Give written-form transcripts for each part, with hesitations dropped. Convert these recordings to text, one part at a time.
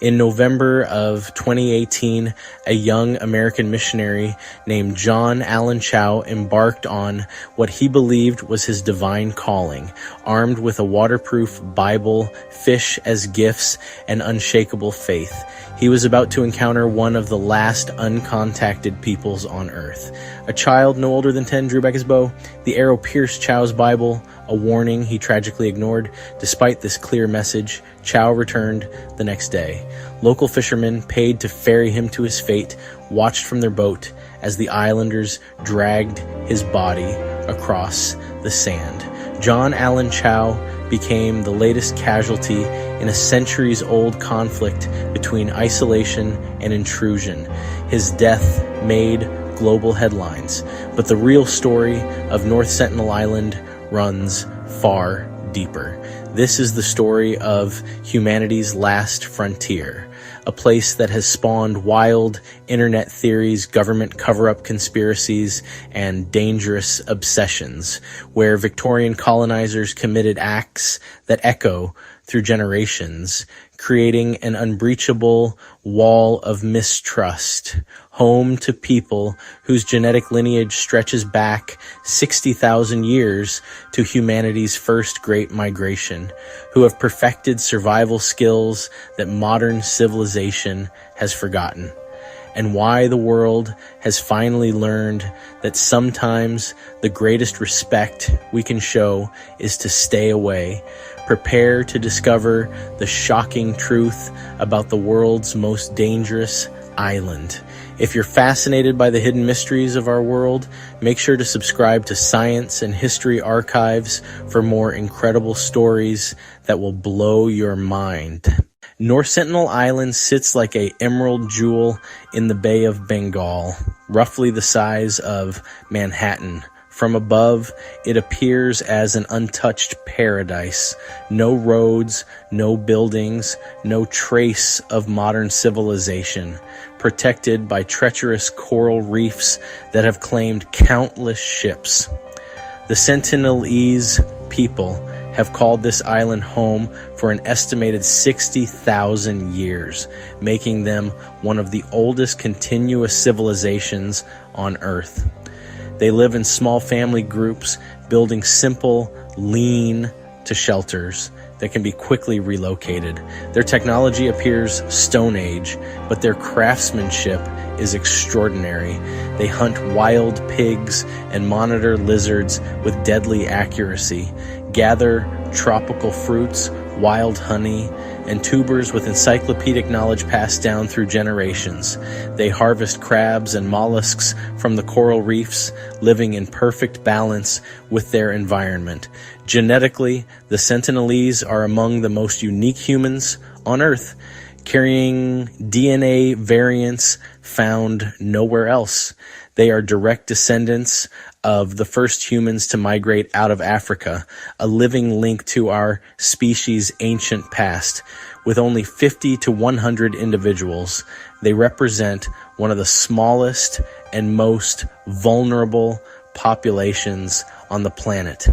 In November of 2018, a young American missionary named John Allen Chau embarked on what he believed was his divine calling, armed with a waterproof Bible, fish as gifts, and unshakable faith. He was about to encounter one of the last uncontacted peoples on earth. A child no older than 10 drew back his bow. The arrow pierced Chau's Bible, a warning he tragically ignored. Despite this clear message, Chau returned the next day. Local fishermen, paid to ferry him to his fate, watched from their boat as the islanders dragged his body across the sand. John Allen Chau became the latest casualty in a centuries-old conflict between isolation and intrusion. His death made global headlines, but the real story of North Sentinel Island runs far deeper. This is the story of humanity's last frontier, a place that has spawned wild internet theories, government cover-up conspiracies, and dangerous obsessions, where Victorian colonizers committed acts that echo through generations, creating an unbreachable wall of mistrust, home to people whose genetic lineage stretches back 60,000 years to humanity's first great migration, who have perfected survival skills that modern civilization has forgotten, and why the world has finally learned that sometimes the greatest respect we can show is to stay away. Prepare to discover the shocking truth about the world's most dangerous island. If you're fascinated by the hidden mysteries of our world, make sure to subscribe to Science and History Archives for more incredible stories that will blow your mind. North Sentinel Island sits like an emerald jewel in the Bay of Bengal, roughly the size of Manhattan. From above, it appears as an untouched paradise. No roads, no buildings, no trace of modern civilization. Protected by treacherous coral reefs that have claimed countless ships. The Sentinelese people have called this island home for an estimated 60,000 years, making them one of the oldest continuous civilizations on Earth. They live in small family groups, building simple, lean-to shelters that can be quickly relocated. Their technology appears Stone Age, but their craftsmanship is extraordinary. They hunt wild pigs and monitor lizards with deadly accuracy, gather tropical fruits, wild honey, and tubers with encyclopedic knowledge passed down through generations. They harvest crabs and mollusks from the coral reefs, living in perfect balance with their environment. Genetically, the Sentinelese are among the most unique humans on Earth, carrying DNA variants found nowhere else. They are direct descendants of the first humans to migrate out of Africa, a living link to our species' ancient past. With only 50 to 100 individuals, they represent one of the smallest and most vulnerable populations on the planet.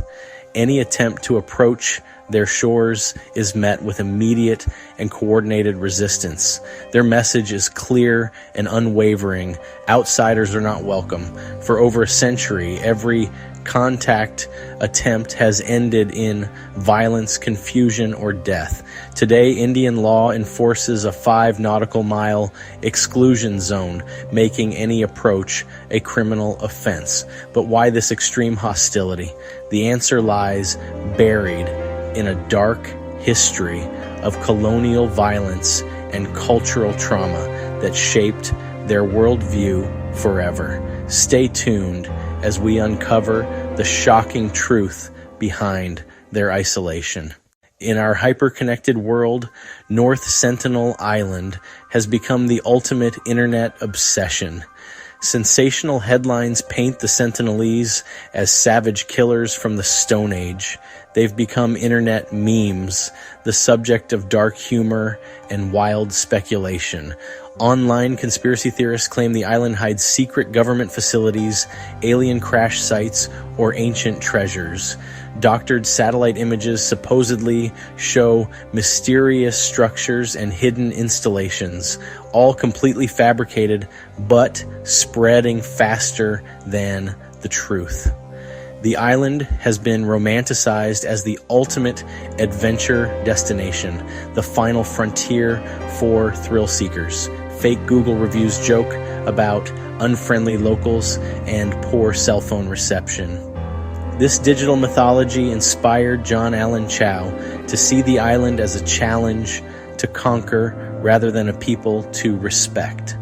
Any attempt to approach their shores is met with immediate and coordinated resistance. Their message is clear and unwavering. Outsiders are not welcome. For over a century, every contact attempt has ended in violence, confusion, or death. Today, Indian law enforces a 5 nautical mile exclusion zone, making any approach a criminal offense. But why this extreme hostility? The answer lies buried in a dark history of colonial violence and cultural trauma that shaped their worldview forever. Stay tuned as we uncover the shocking truth behind their isolation. In our hyper-connected world, North Sentinel Island has become the ultimate internet obsession. Sensational headlines paint the Sentinelese as savage killers from the Stone Age. They've become internet memes, the subject of dark humor and wild speculation. Online conspiracy theorists claim the island hides secret government facilities, alien crash sites, or ancient treasures. Doctored satellite images supposedly show mysterious structures and hidden installations, all completely fabricated, but spreading faster than the truth. The island has been romanticized as the ultimate adventure destination, the final frontier for thrill seekers. Fake Google reviews joke about unfriendly locals and poor cell phone reception. This digital mythology inspired John Allen Chau to see the island as a challenge to conquer rather than a people to respect.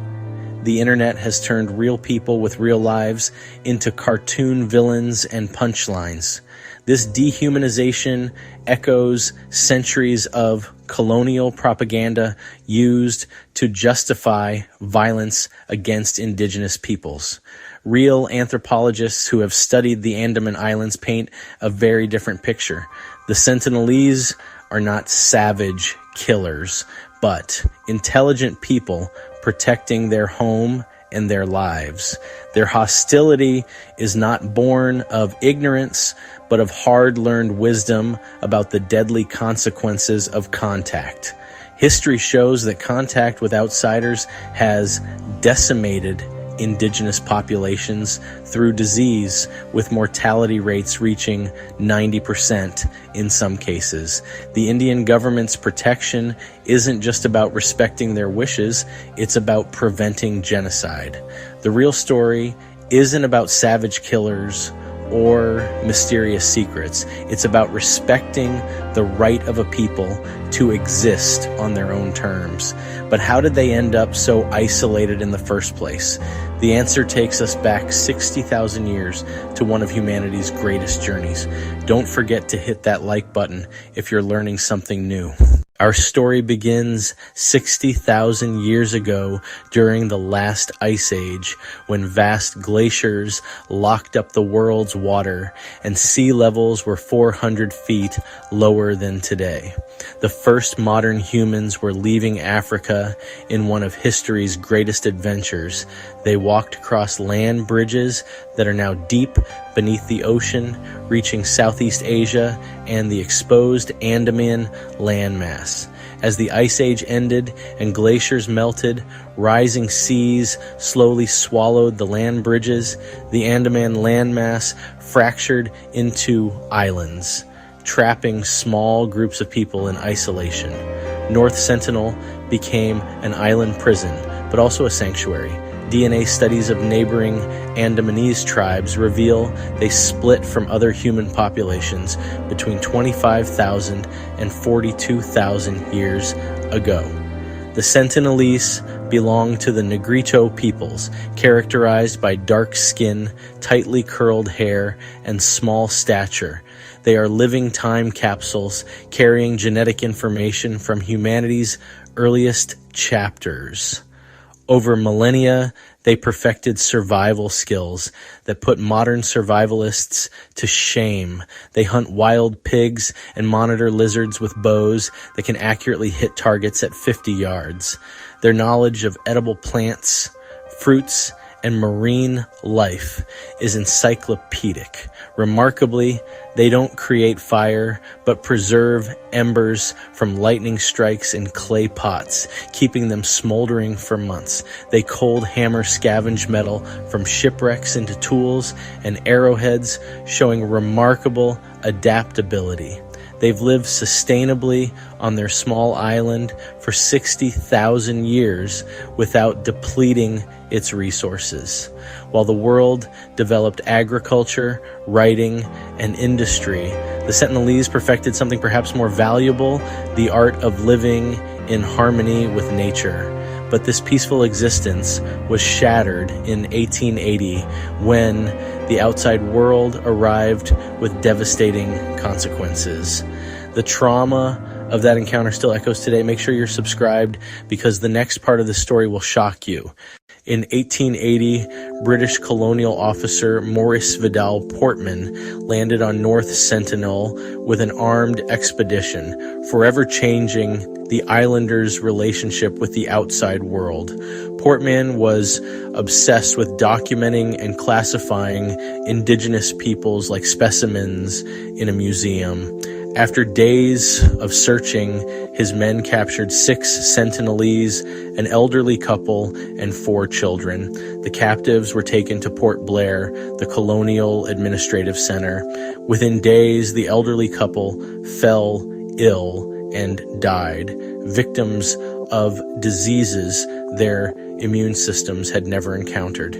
The internet has turned real people with real lives into cartoon villains and punchlines. This dehumanization echoes centuries of colonial propaganda used to justify violence against indigenous peoples. Real anthropologists who have studied the Andaman Islands paint a very different picture. The Sentinelese are not savage killers, but intelligent people protecting their home and their lives. Their hostility is not born of ignorance, but of hard-learned wisdom about the deadly consequences of contact. History shows that contact with outsiders has decimated indigenous populations through disease, with mortality rates reaching 90% in some cases. The Indian government's protection isn't just about respecting their wishes, it's about preventing genocide. The real story isn't about savage killers or mysterious secrets. It's about respecting the right of a people to exist on their own terms. But how did they end up so isolated in the first place? The answer takes us back 60,000 years to one of humanity's greatest journeys. Don't forget to hit that like button if you're learning something new. Our story begins 60,000 years ago during the last ice age, when vast glaciers locked up the world's water and sea levels were 400 feet lower than today. The first modern humans were leaving Africa in one of history's greatest adventures. They walked across land bridges that are now deep beneath the ocean, reaching Southeast Asia and the exposed Andaman landmass. As the Ice Age ended and glaciers melted, rising seas slowly swallowed the land bridges. The Andaman landmass fractured into islands, trapping small groups of people in isolation. North Sentinel became an island prison, but also a sanctuary. DNA studies of neighboring Sentinelese tribes reveal they split from other human populations between 25,000 and 42,000 years ago. The Sentinelese belong to the Negrito peoples, characterized by dark skin, tightly curled hair, and small stature. They are living time capsules carrying genetic information from humanity's earliest chapters. Over millennia, they perfected survival skills that put modern survivalists to shame. They hunt wild pigs and monitor lizards with bows that can accurately hit targets at 50 yards. Their knowledge of edible plants, fruits, and marine life is encyclopedic. Remarkably, they don't create fire, but preserve embers from lightning strikes in clay pots, keeping them smoldering for months. They cold hammer scavenge metal from shipwrecks into tools and arrowheads, showing remarkable adaptability. They've lived sustainably on their small island for 60,000 years without depleting its resources. While the world developed agriculture, writing, and industry, the Sentinelese perfected something perhaps more valuable, the art of living in harmony with nature. But this peaceful existence was shattered in 1880 when the outside world arrived with devastating consequences. The trauma of that encounter still echoes today. Make sure you're subscribed, because the next part of the story will shock you. In 1880, British colonial officer Maurice Vidal Portman landed on North Sentinel with an armed expedition, forever changing the islanders' relationship with the outside world. Portman was obsessed with documenting and classifying indigenous peoples like specimens in a museum. After days of searching, his men captured 6 Sentinelese, an elderly couple, and 4 children. The captives were taken to Port Blair, the colonial administrative center. Within days, the elderly couple fell ill and died, victims of diseases their immune systems had never encountered.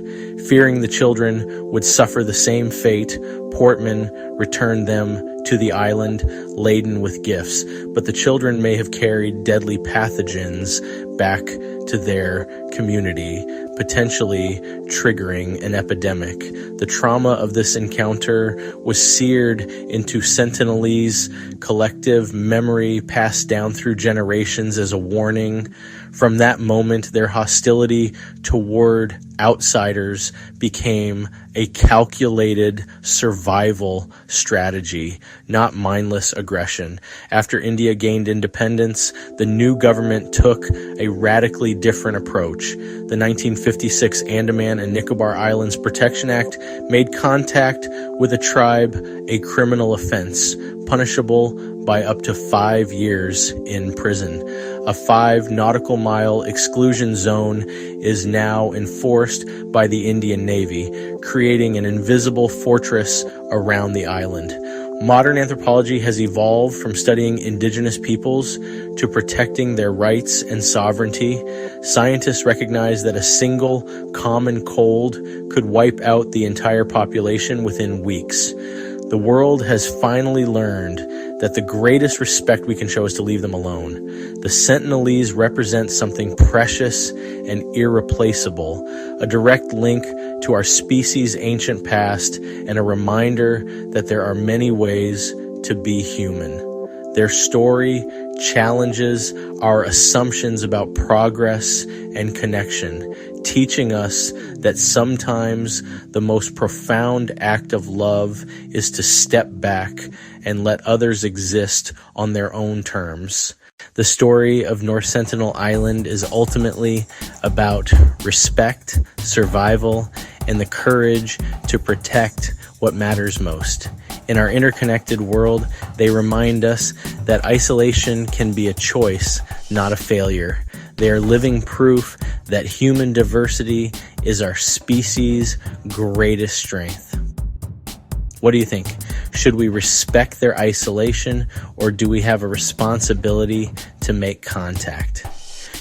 Fearing the children would suffer the same fate, Portman returned them to the island laden with gifts, but the children may have carried deadly pathogens back to their community, potentially triggering an epidemic. The trauma of this encounter was seared into Sentinelese collective memory, passed down through generations as a warning. From that moment, their hostility toward outsiders became a calculated survival strategy, not mindless aggression. After India gained independence, the new government took a radically different approach. The 1956 Andaman and Nicobar Islands Protection Act made contact with a tribe a criminal offense, punishable by up to 5 years in prison. A 5 nautical mile exclusion zone is now enforced by the Indian Navy, creating an invisible fortress around the island. Modern anthropology has evolved from studying indigenous peoples to protecting their rights and sovereignty. Scientists recognize that a single common cold could wipe out the entire population within weeks. The world has finally learned that the greatest respect we can show is to leave them alone. The Sentinelese represent something precious and irreplaceable, a direct link to our species' ancient past and a reminder that there are many ways to be human. Their story challenges our assumptions about progress and connection, teaching us that sometimes the most profound act of love is to step back and let others exist on their own terms. The story of North Sentinel Island is ultimately about respect, survival, and the courage to protect what matters most. In our interconnected world, they remind us that isolation can be a choice, not a failure. They are living proof that human diversity is our species' greatest strength. What do you think? Should we respect their isolation, or do we have a responsibility to make contact?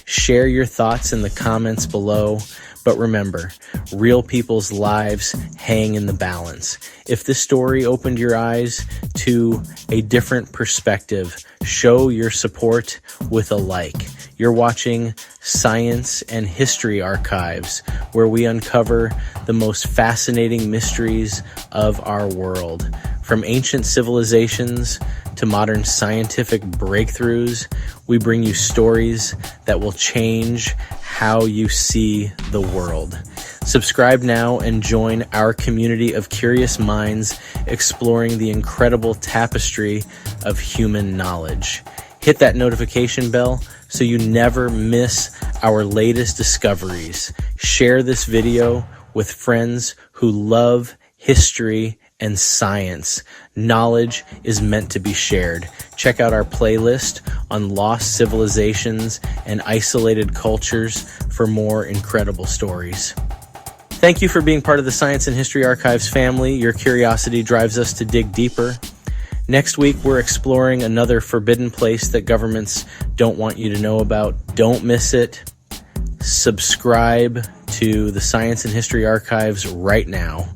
Share your thoughts in the comments below. But remember, real people's lives hang in the balance. If this story opened your eyes to a different perspective, show your support with a like. You're watching Science and History Archives, where we uncover the most fascinating mysteries of our world. From ancient civilizations to modern scientific breakthroughs, we bring you stories that will change how you see the world. Subscribe now and join our community of curious minds exploring the incredible tapestry of human knowledge. Hit that notification bell so you never miss our latest discoveries. Share this video with friends who love history and science. Knowledge is meant to be shared. Check out our playlist on lost civilizations and isolated cultures for more incredible stories. Thank you for being part of the Science and History Archives family. Your curiosity drives us to dig deeper. Next week, we're exploring another forbidden place that governments don't want you to know about. Don't miss it. Subscribe to the Science and History Archives right now.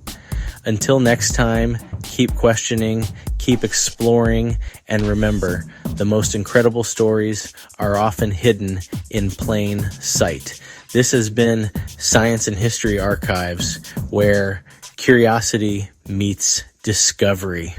Until next time, keep questioning, keep exploring, and remember, the most incredible stories are often hidden in plain sight. This has been Science and History Archives, where curiosity meets discovery.